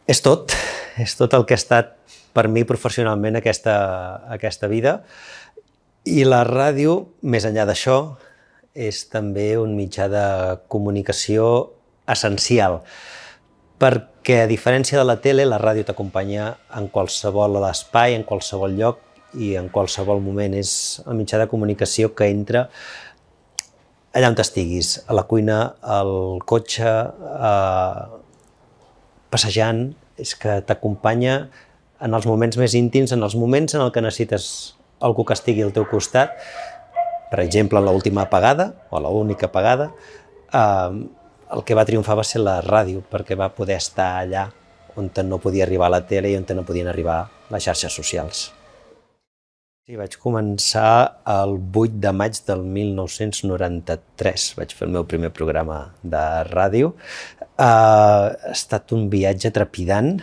És tot el que ha estat per mi professionalment aquesta vida. I la ràdio, més enllà d'això, és també un mitjà de comunicació essencial, perquè a diferència de la tele, la ràdio t'acompanya en qualsevol espai, en qualsevol lloc i en qualsevol moment. És el mitjà de comunicació que entra allà on estiguis, a la cuina, al cotxe, passejant, és que t'acompanya en els moments més íntims, en els moments en què necessites algú que estigui al teu costat. Per exemple, l'última apagada, o l'única apagada, el que va triomfar va ser la ràdio, perquè va poder estar allà on no podia arribar la tele i on no podien arribar les xarxes socials. Sí, vaig començar el 8 de maig del 1993, vaig fer el meu primer programa de ràdio. Ha estat un viatge trepidant,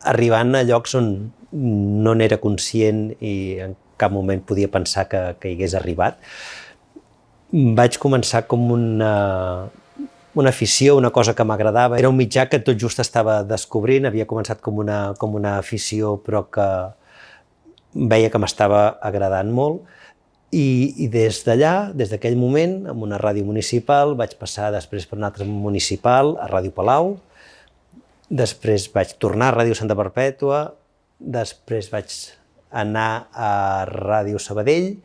arribant a llocs on no n'era conscient i en cap moment podia pensar que hi hagués arribat. Vaig començar com una afició, una cosa que m'agradava. Era un mitjà que tot just estava descobrint, havia començat com una afició, però que veia que m'estava agradant molt. I des d'allà, des d'aquell moment, amb una ràdio municipal, vaig passar després per una altra municipal, a Ràdio Palau, després vaig tornar a Ràdio Santa Perpètua, després vaig anar a Ràdio Sabadell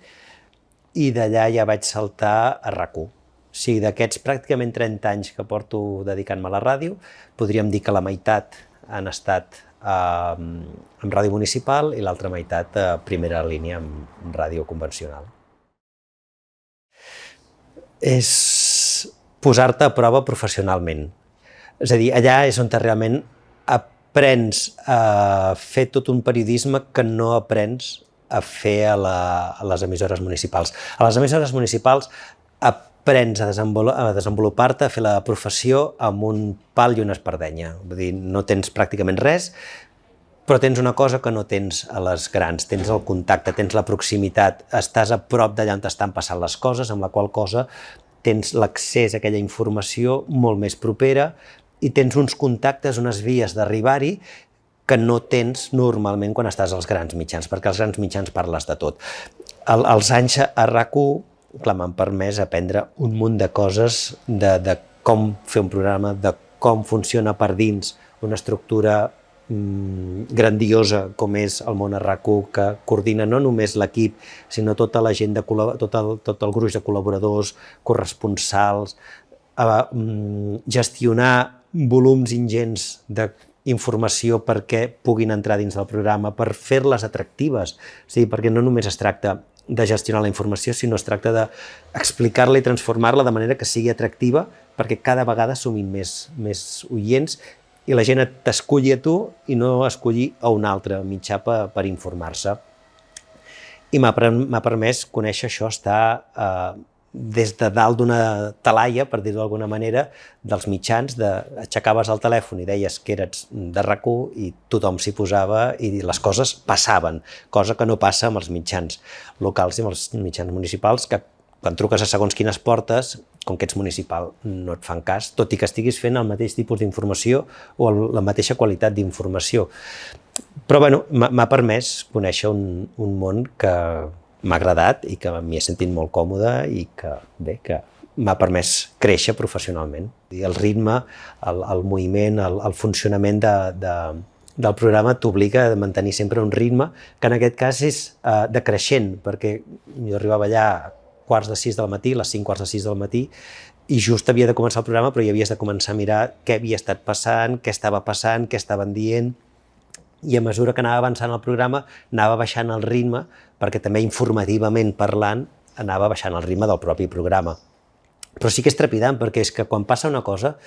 i d'allà ja vaig saltar a RAC1. O sigui, d'aquests pràcticament 30 anys que porto dedicant-me a la ràdio, podríem dir que la meitat han estat amb ràdio municipal i l'altra meitat a primera línia amb ràdio convencional. És posar-te a prova professionalment. És a dir, allà és on realment aprens a fer tot un periodisme que no aprens a fer a les emissores municipals. A les emissores municipals aprens a desenvolupar-te, a fer la professió amb un pal i una espardenya. Vull dir, no tens pràcticament res, però tens una cosa que no tens a les grans. Tens el contacte, tens la proximitat, estàs a prop d'allà on estan passant les coses, amb la qual cosa tens l'accés a aquella informació molt més propera i tens uns contactes, unes vies d'arribar-hi que no tens normalment quan estàs als grans mitjans, perquè als grans mitjans parles de tot. Els anys a RAC1 m'han permès aprendre un munt de coses, de com fer un programa, de com funciona per dins una estructura grandiosa com és el món a RAC1, que coordina no només l'equip, sinó tota la gent, tot el gruix de col·laboradors, corresponsals, gestionar volums ingents d'informació perquè puguin entrar dins del programa, per fer-les atractives. O sigui, perquè no només es tracta de gestionar la informació, sinó es tracta d'explicar-la i transformar-la de manera que sigui atractiva, perquè cada vegada sumin més oients i la gent t'esculli a tu i no esculli a un altre mitjà per informar-se. I m'ha permès conèixer això, estar des de dalt d'una talaia, per dir-ho d'alguna manera, dels mitjans, aixecaves el telèfon i deies que eres de RAC1 i tothom s'hi posava i les coses passaven, cosa que no passa amb els mitjans locals i amb els mitjans municipals, que quan truques a segons quines portes, com que ets municipal, no et fan cas, tot i que estiguis fent el mateix tipus d'informació o la mateixa qualitat d'informació. Però bueno, m'ha permès conèixer un món que m'ha agradat i que m'hi he sentit molt còmode i que m'ha permès créixer professionalment. El ritme, el moviment, el funcionament del programa t'obliga a mantenir sempre un ritme que en aquest cas és decreixent, perquè jo arribava allà a 5:15 del matí, les 5:45 del matí, i just havia de començar el programa, però ja havies de començar a mirar què havia estat passant, què estava passant, què estaven dient, i a mesura que anava avançant el programa anava baixant el ritme, perquè també informativament parlant anava baixant el ritme del propi programa. Però sí que és trepidant, perquè és que quan passa una cosa,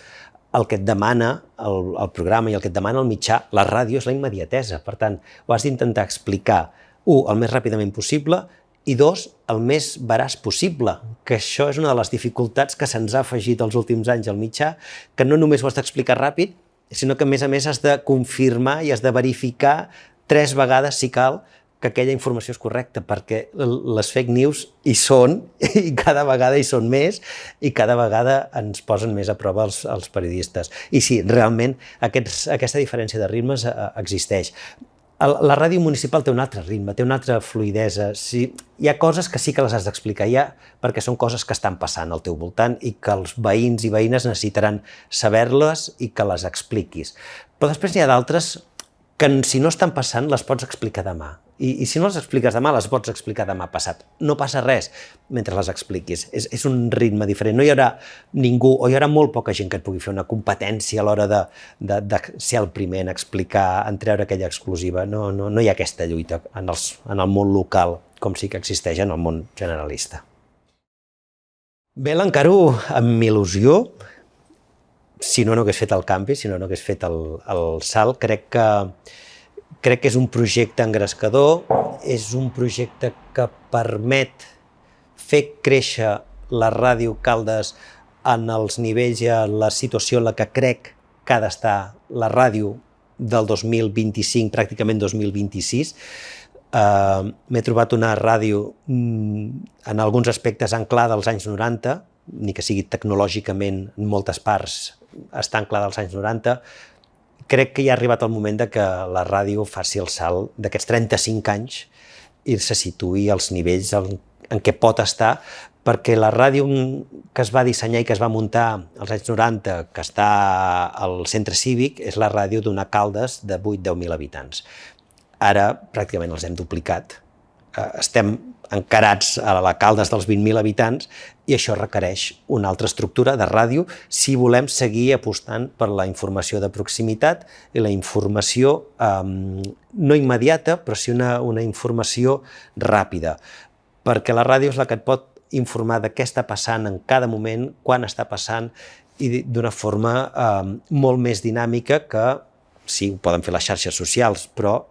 el que et demana el programa i el que et demana el mitjà, la ràdio, és la immediatesa. Per tant, ho has d'intentar explicar, el més ràpidament possible, i el més veraç possible, que això és una de les dificultats que se'ns ha afegit els últims anys al mitjà, que no només ho has d'explicar ràpid, sinó que a més has de confirmar i has de verificar 3 vegades, si cal, que aquella informació és correcta, perquè les fake news hi són, i cada vegada hi són més, i cada vegada ens posen més a prova els periodistes. I sí, realment aquesta diferència de ritmes existeix. La ràdio municipal té un altre ritme, té una altra fluïdesa. Hi ha coses que sí que les has d'explicar ja, perquè són coses que estan passant al teu voltant i que els veïns i veïnes necessitaran saber-les i que les expliquis. Però després n'hi ha d'altres que si no estan passant les pots explicar demà. I si no les expliques demà, les pots explicar demà passat. No passa res mentre les expliquis. És un ritme diferent. No hi haurà ningú, o hi haurà molt poca gent que et pugui fer una competència a l'hora de ser el primer en explicar, en treure aquella exclusiva. No hi ha aquesta lluita en el món local, com sí que existeix en el món generalista. Bé, l'encaro amb il·lusió. Si no hagués fet el canvi, si no hagués fet el salt, crec que és un projecte engrescador, és un projecte que permet fer créixer la Ràdio Caldes en els nivells i en la situació en la que crec que ha d'estar la ràdio del 2025, pràcticament 2026. M'he trobat una ràdio en alguns aspectes anclada als anys 90, ni que sigui tecnològicament en moltes parts està anclada als anys 90. Crec que ja ha arribat el moment de que la ràdio faci el salt d'aquests 35 anys i se situï als nivells en què pot estar, perquè la ràdio que es va dissenyar i que es va muntar als anys 90, que està al centre cívic, és la ràdio d'una Caldes de 8-10.000 habitants. Ara pràcticament els hem duplicat. Estem encarats a la Caldes dels 20.000 habitants i això requereix una altra estructura de ràdio si volem seguir apostant per la informació de proximitat i la informació no immediata, però sí una informació ràpida, perquè la ràdio és la que et pot informar de què està passant en cada moment, quan està passant, i d'una forma molt més dinàmica que sí, ho poden fer les xarxes socials, però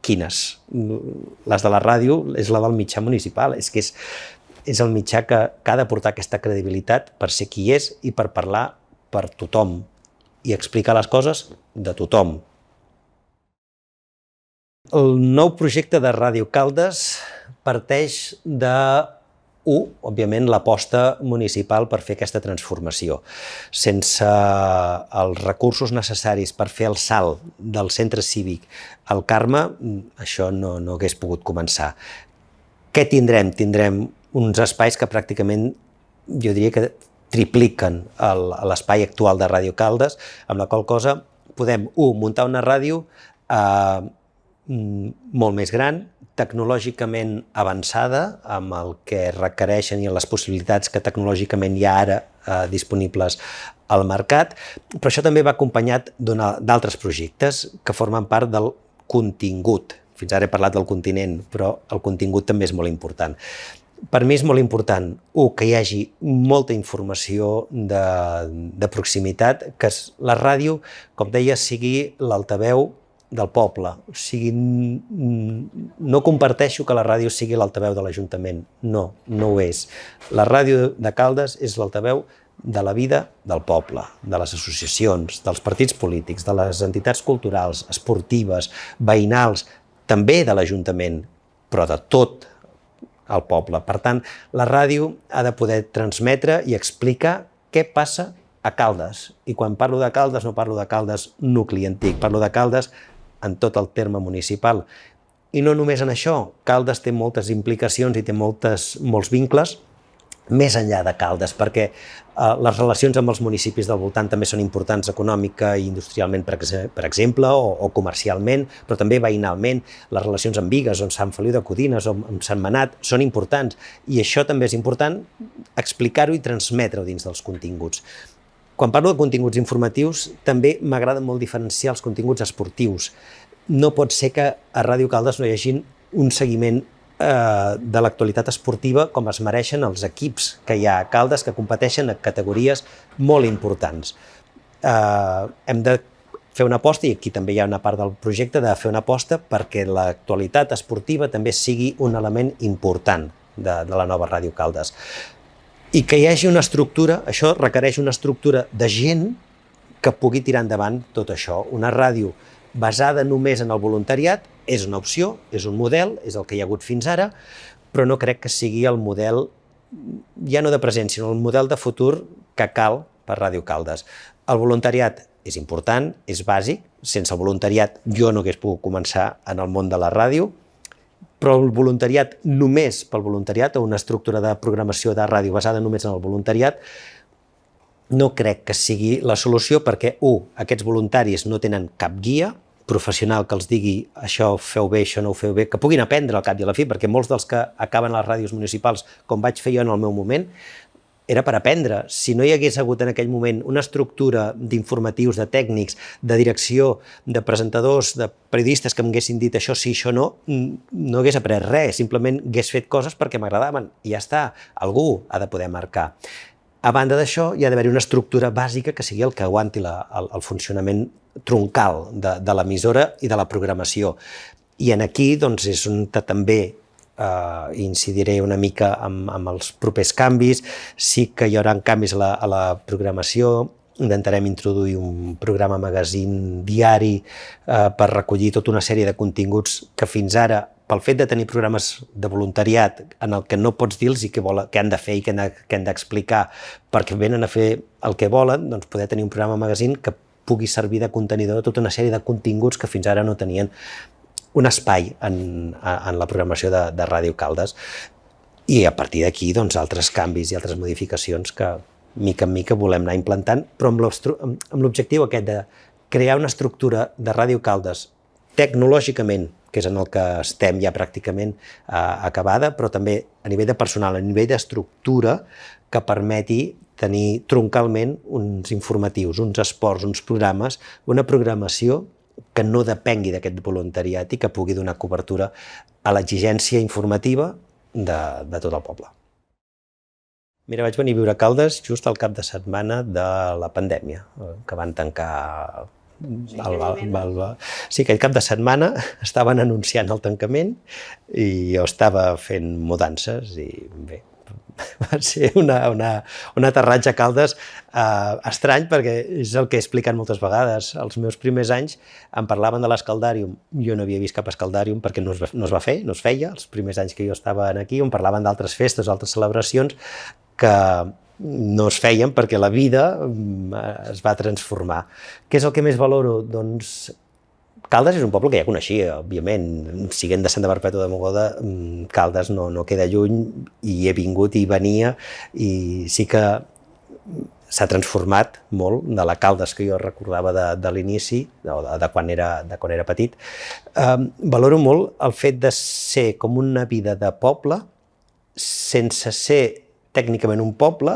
quines? Les de la ràdio és la del mitjà municipal, és que és el mitjà que ha de portar aquesta credibilitat per ser qui és i per parlar per tothom i explicar les coses de tothom. El nou projecte de Ràdio Caldes parteix de òbviament, l'aposta municipal per fer aquesta transformació. Sense els recursos necessaris per fer el salt del centre cívic al Carme, això no hagués pogut començar. Què tindrem? Tindrem uns espais que pràcticament, jo diria que tripliquen l'espai actual de Ràdio Caldes, amb la qual cosa podem, muntar una ràdio molt més gran, tecnològicament avançada, amb el que requereixen i les possibilitats que tecnològicament hi ha ara disponibles al mercat, però això també va acompanyat d'altres projectes que formen part del contingut. Fins ara he parlat del continent, però el contingut també és molt important. Per mi és molt important, que hi hagi molta informació de proximitat, que la ràdio, com deia, sigui l'altaveu del poble. O sigui, no comparteixo que la ràdio sigui l'altaveu de l'Ajuntament. No ho és. La ràdio de Caldes és l'altaveu de la vida del poble, de les associacions, dels partits polítics, de les entitats culturals, esportives, veïnals, també de l'Ajuntament, però de tot el poble. Per tant, la ràdio ha de poder transmetre i explicar què passa a Caldes. I quan parlo de Caldes, no parlo de Caldes nucli antic, parlo de Caldes en tot el terme municipal. I no només en això, Caldes té moltes implicacions i té molts vincles més enllà de Caldes, perquè les relacions amb els municipis del voltant també són importants econòmica i industrialment, per exemple, o comercialment, però també veïnalment. Les relacions amb Bigues, on Sant Feliu de Codines, o amb Sant Manat, són importants, i això també és important explicar-ho i transmetre-ho dins dels continguts. Quan parlo de continguts informatius, també m'agrada molt diferenciar els continguts esportius. No pot ser que a Ràdio Caldes no hi hagi un seguiment de l'actualitat esportiva com es mereixen els equips que hi ha a Caldes, que competeixen a categories molt importants. Hem de fer una aposta, i aquí també hi ha una part del projecte, de fer una aposta perquè l'actualitat esportiva també sigui un element important de la nova Ràdio Caldes. I que hi hagi una estructura, això requereix una estructura de gent que pugui tirar endavant tot això. Una ràdio basada només en el voluntariat és una opció, és un model, és el que hi ha hagut fins ara, però no crec que sigui el model, ja no de present, sinó el model de futur que cal per Ràdio Caldes. El voluntariat és important, és bàsic, sense el voluntariat jo no hagués pogut començar en el món de la ràdio, però el voluntariat només pel voluntariat, o una estructura de programació de ràdio basada només en el voluntariat, no crec que sigui la solució perquè, aquests voluntaris no tenen cap guia professional que els digui això ho feu bé, això no ho feu bé, que puguin aprendre al cap i a la fi, perquè molts dels que acaben a les ràdios municipals, com vaig fer jo en el meu moment, era per aprendre. Si no hi hagués hagut en aquell moment una estructura d'informatius, de tècnics, de direcció, de presentadors, de periodistes que m'haguessin dit això sí, això no, no hagués après res, simplement hagués fet coses perquè m'agradaven i ja està, algú ha de poder marcar. A banda d'això, hi ha d'haver una estructura bàsica que sigui el que aguanti el funcionament troncal de l'emissora i de la programació. I aquí doncs, és on també incidiré una mica amb els propers canvis. Sí que hi haurà canvis a la programació, intentarem introduir un programa magazín diari per recollir tota una sèrie de continguts que fins ara, pel fet de tenir programes de voluntariat en el que no pots dir-los què han de fer i què han d'explicar perquè venen a fer el que volen, doncs poder tenir un programa magazín que pugui servir de contenidor de tota una sèrie de continguts que fins ara no tenien un espai en la programació de Ràdio Caldes. I a partir d'aquí, doncs, altres canvis i altres modificacions que, mica en mica, volem anar implantant, però amb l'objectiu aquest de crear una estructura de Ràdio Caldes tecnològicament, que és en el que estem ja pràcticament acabada, però també a nivell de personal, a nivell d'estructura, que permeti tenir troncalment uns informatius, uns esports, uns programes, una programació que no depengui d'aquest voluntariat i que pugui donar cobertura a l'exigència informativa de tot el poble. Mira, vaig venir a viure a Caldes just al cap de setmana de la pandèmia, que van tancar... Sí, aquell cap de setmana estaven anunciant el tancament i jo estava fent mudances i bé, va ser un aterratge a Caldes estrany perquè és el que he explicat moltes vegades. Els meus primers anys em parlaven de l'escaldàrium, jo no havia vist cap escaldàrium perquè no es va fer, no es feia, els primers anys que jo estava aquí, em parlaven d'altres festes, altres celebracions que no es feien perquè la vida es va transformar. Què és el que més valoro? Doncs Caldes és un poble que ja coneixia, òbviament, siguent de Santa Perpètua de Mogoda, Caldes no queda lluny i he vingut i venia i sí que s'ha transformat molt de la Caldes que jo recordava de l'inici, de quan era petit. Valoro molt el fet de ser com una vida de poble sense ser tècnicament un poble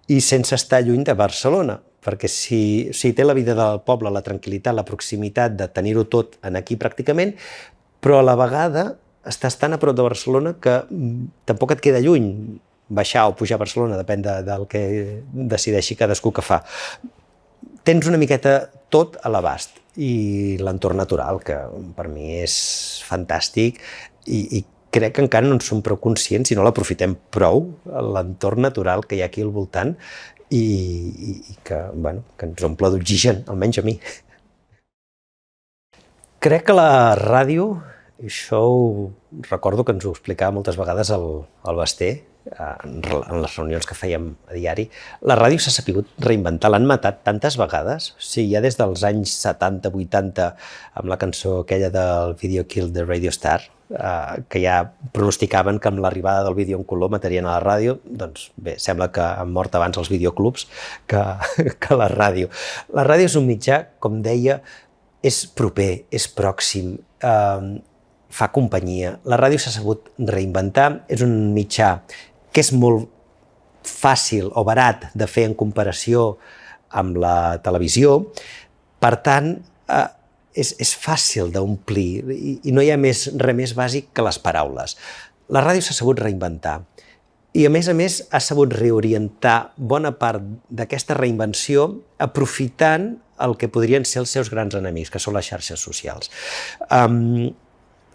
i sense estar lluny de Barcelona, perquè si té la vida del poble, la tranquil·litat, la proximitat de tenir-ho tot aquí pràcticament, però a la vegada estàs tan a prop de Barcelona que tampoc et queda lluny baixar o pujar a Barcelona, depèn del que decideixi cadascú que fa. Tens una miqueta tot a l'abast i l'entorn natural, que per mi és fantàstic i crec que encara no en som prou conscients i no l'aprofitem prou, l'entorn natural que hi ha aquí al voltant i que ens omple d'oxigen, almenys a mi. Crec que la ràdio, això ho recordo que ens ho explicava moltes vegades el Basté, en les reunions que fèiem a diari, la ràdio s'ha sabut reinventar, l'han matat tantes vegades, sí, ja des dels anys 70-80, amb la cançó aquella del Video Kill de Radio Star, que ja pronosticaven que amb l'arribada del vídeo en color matarien a la ràdio, doncs bé, sembla que han mort abans els videoclubs que la ràdio. La ràdio és un mitjà, com deia, és proper, és pròxim, fa companyia. La ràdio s'ha sabut reinventar, és un mitjà que és molt fàcil o barat de fer en comparació amb la televisió, per tant, és fàcil d'omplir i no hi ha res més bàsic que les paraules. La ràdio s'ha sabut reinventar i, a més, ha sabut reorientar bona part d'aquesta reinvenció aprofitant el que podrien ser els seus grans enemics, que són les xarxes socials.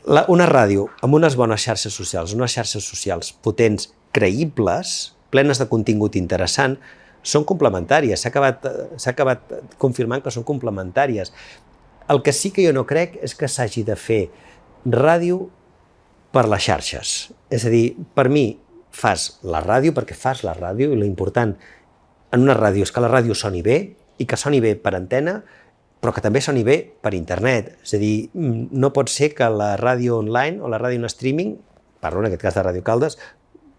Una ràdio amb unes bones xarxes socials potents, creïbles, plenes de contingut interessant, són complementàries. S'ha acabat confirmant que són complementàries. El que sí que jo no crec és que s'hagi de fer ràdio per les xarxes. És a dir, per mi fas la ràdio perquè fas la ràdio i l'important en una ràdio és que la ràdio soni bé i que soni bé per antena, però que també soni bé per internet. És a dir, no pot ser que la ràdio online o la ràdio en streaming, parlo en aquest cas de Ràdio Caldes,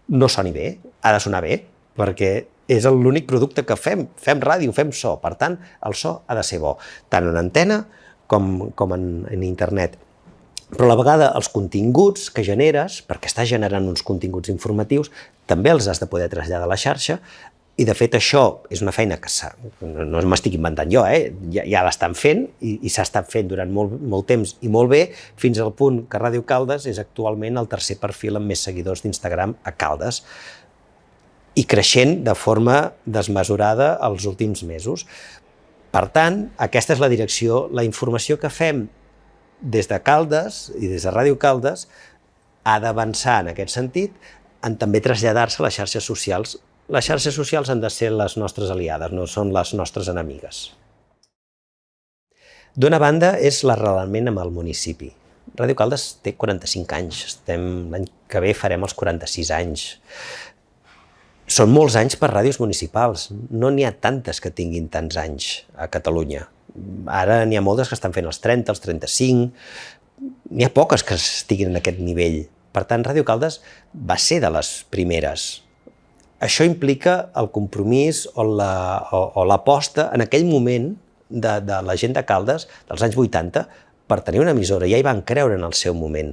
no soni bé, ha de sonar bé, perquè és l'únic producte que fem ràdio, fem so, per tant, el so ha de ser bo, tant en antena com en internet. Però a la vegada els continguts que generes, perquè estàs generant uns continguts informatius, també els has de poder traslladar a la xarxa, i de fet això és una feina que no m'estic inventant jo, ja l'estan fent i s'ha estat fent durant molt temps i molt bé, fins al punt que Ràdio Caldes és actualment el tercer perfil amb més seguidors d'Instagram a Caldes, i creixent de forma desmesurada els últims mesos. Per tant, aquesta és la direcció. La informació que fem des de Caldes i des de Ràdio Caldes ha d'avançar en aquest sentit, en també traslladar-se a les xarxes socials. Les xarxes socials han de ser les nostres aliades, no són les nostres enemigues. D'una banda, és l'arrelament amb el municipi. Ràdio Caldes té 45 anys, l'any que ve farem els 46 anys. Són molts anys per ràdios municipals, no n'hi ha tantes que tinguin tants anys a Catalunya. Ara n'hi ha moltes que estan fent els 30, els 35, n'hi ha poques que estiguin en aquest nivell. Per tant, Ràdio Caldes va ser de les primeres. Això implica el compromís o l'aposta en aquell moment de la gent de Caldes, dels anys 80, per tenir una emissora. Ja hi van creure en el seu moment.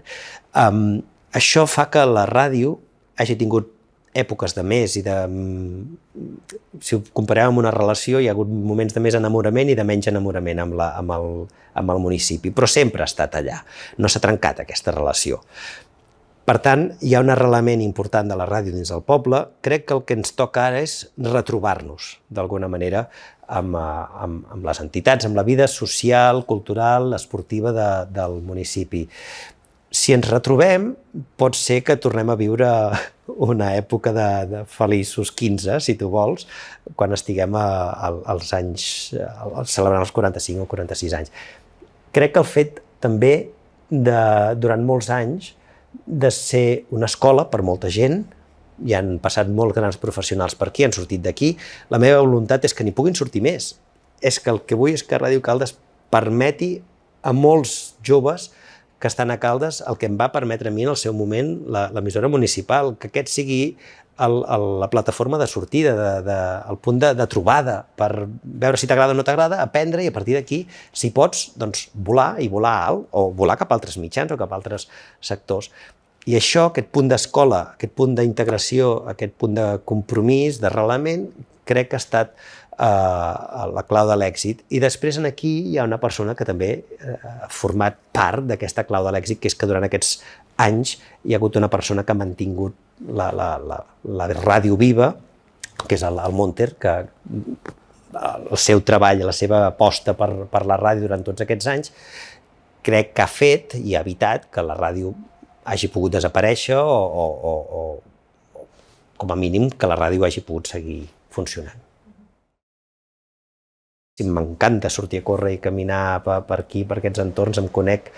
Això fa que la ràdio hagi tingut èpoques de més i de... Si ho comparem amb una relació, hi ha hagut moments de més enamorament i de menys enamorament amb el municipi, però sempre ha estat allà, no s'ha trencat aquesta relació. Per tant, hi ha un arrelament important de la ràdio dins del poble. Crec que el que ens toca ara és retrobar-nos, d'alguna manera, amb les entitats, amb la vida social, cultural, esportiva del municipi. Si ens retrobem, pot ser que tornem a viure una època de feliços 15, si tu vols, quan estiguem als anys, celebrant els 45 o 46 anys. Crec que el fet també, durant molts anys, de ser una escola per molta gent, hi han passat molts grans professionals per aquí, han sortit d'aquí, la meva voluntat és que n'hi puguin sortir més. És que el que vull és que Ràdio Caldes permeti a molts joves que estan a Caldes el que em va permetre a mi en el seu moment l'emissora municipal, que aquest sigui la plataforma de sortida, el punt de trobada, per veure si t'agrada o no t'agrada, aprendre i a partir d'aquí, si pots, doncs volar i volar alt, o volar cap a altres mitjans o cap a altres sectors. I això, aquest punt d'escola, aquest punt d'integració, aquest punt de compromís, d'arrelament, crec que ha estat la clau de l'èxit. I després aquí hi ha una persona que també ha format part d'aquesta clau de l'èxit, que és que durant aquests anys hi ha hagut una persona que ha mantingut la ràdio viva, que és el Monter, que el seu treball, la seva aposta per la ràdio durant tots aquests anys, crec que ha fet i ha evitat que la ràdio hagi pogut desaparèixer o com a mínim que la ràdio hagi pogut seguir funcionant. M'encanta sortir a córrer i caminar per aquí, per aquests entorns, em conec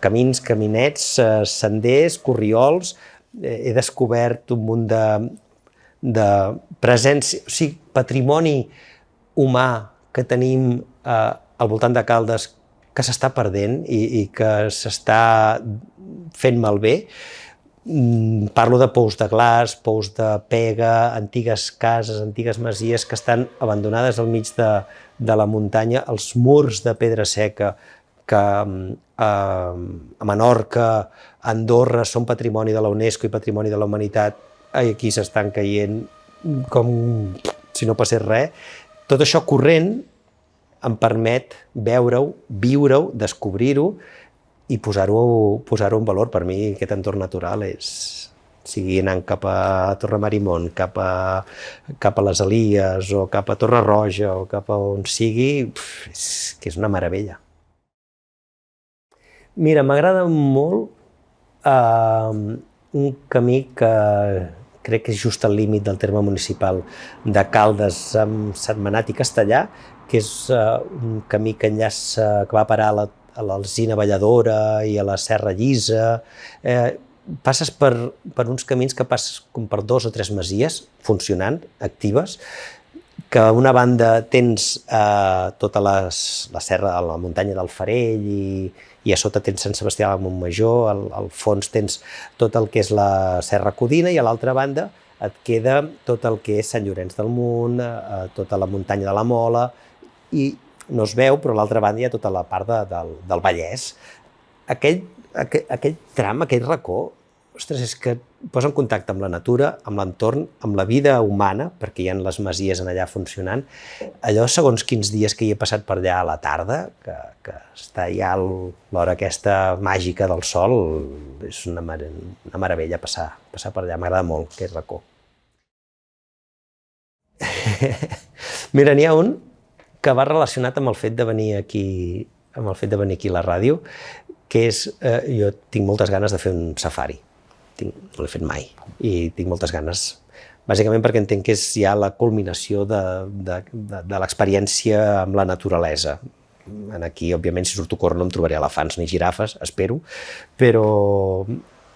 camins, caminets, senders, corriols, he descobert un munt de presència, o sigui, patrimoni humà que tenim al voltant de Caldes que s'està perdent i que s'està fent malbé. Parlo de pous de glaç, pous de pega, antigues cases, antigues masies que estan abandonades al mig de la muntanya, els murs de pedra seca que a Menorca, a Andorra, són patrimoni de la UNESCO i patrimoni de la humanitat, aquí s'estan caient com si no passés res. Tot això corrent em permet veure-ho, viure-ho, descobrir-ho i posar-ho en valor. Per mi aquest entorn natural sigui anant cap a Torremarimont, cap a les Elies o cap a Torre-roja o cap a on sigui, que és una meravella. Mira, m'agrada molt un camí que crec que és just al límit del terme municipal de Caldes amb Sentmenat i Castellar, que és un camí que enllaça, que va a parar a l'Alzina Balladora i a la Serra Llisa. Passes per uns camins que passes com per 2 o 3 masies funcionant, actives, que a una banda tens tota la serra, la muntanya del Farell i a sota tens Sant Sebastià de Montmajor, al fons tens tot el que és la Serra Codina i a l'altra banda et queda tot el que és Sant Llorenç del Munt, tota la muntanya de la Mola, i no es veu, però a l'altra banda hi ha tota la part del Vallès. Aquell tram, aquell racó, ostres, és que posa en contacte amb la natura, amb l'entorn, amb la vida humana, perquè hi ha les masies en allà funcionant. Allò, segons quins dies que hi he passat per allà a la tarda, que està ja l'hora aquesta màgica del sol, és una meravella passar per allà. M'agrada molt aquest racó. Mira, n'hi ha un que va relacionat amb el fet de venir aquí a la ràdio, que és, jo tinc moltes ganes de fer un safari. No l'he fet mai i tinc moltes ganes, bàsicament perquè entenc que és ja la culminació de l'experiència amb la naturalesa. Aquí, òbviament, si surto a córrer no em trobaré elefants ni girafes, espero, però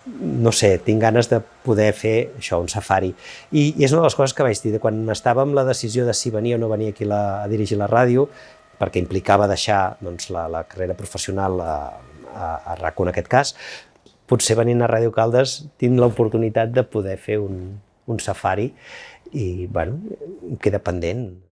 no sé, tinc ganes de poder fer això, un safari. I és una de les coses que vaig dir, quan estava amb la decisió de si venia o no venia aquí a dirigir la ràdio, perquè implicava deixar la carrera professional a RAC1 en aquest cas, potser venint a Ràdio Caldes tinc l'oportunitat de poder fer un safari i, bueno, em queda pendent.